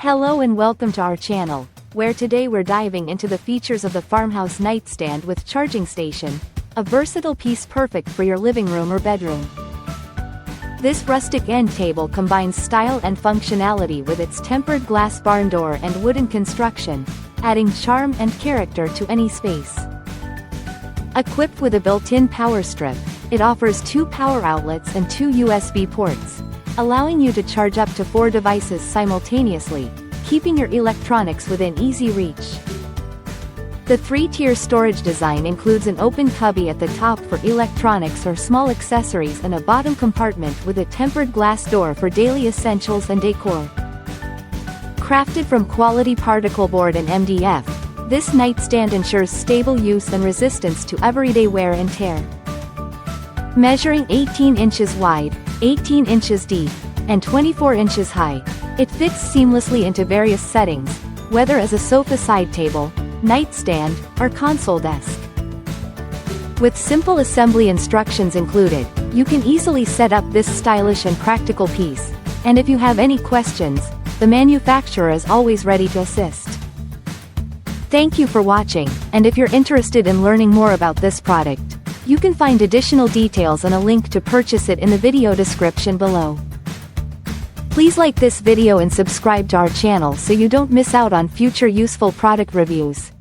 Hello and welcome to our channel, where today we're diving into the features of the Farmhouse Nightstand with charging station, a versatile piece perfect for your living room or bedroom. This rustic end table combines style and functionality with its tempered glass barn door and wooden construction, adding charm and character to any space. Equipped with a built-in power strip, it offers 2 power outlets and 2 USB ports, allowing you to charge up to 4 devices simultaneously, keeping your electronics within easy reach. The 3-tier storage design includes an open cubby at the top for electronics or small accessories and a bottom compartment with a tempered glass door for daily essentials and decor. Crafted from quality particleboard and MDF, this nightstand ensures stable use and resistance to everyday wear and tear. Measuring 18 inches wide, 18 inches deep, and 24 inches high, it fits seamlessly into various settings, whether as a sofa side table, nightstand, or console desk. With simple assembly instructions included, you can easily set up this stylish and practical piece, and if you have any questions, the manufacturer is always ready to assist. Thank you for watching, and if you're interested in learning more about this product, you can find additional details and a link to purchase it in the video description below. Please like this video and subscribe to our channel so you don't miss out on future useful product reviews.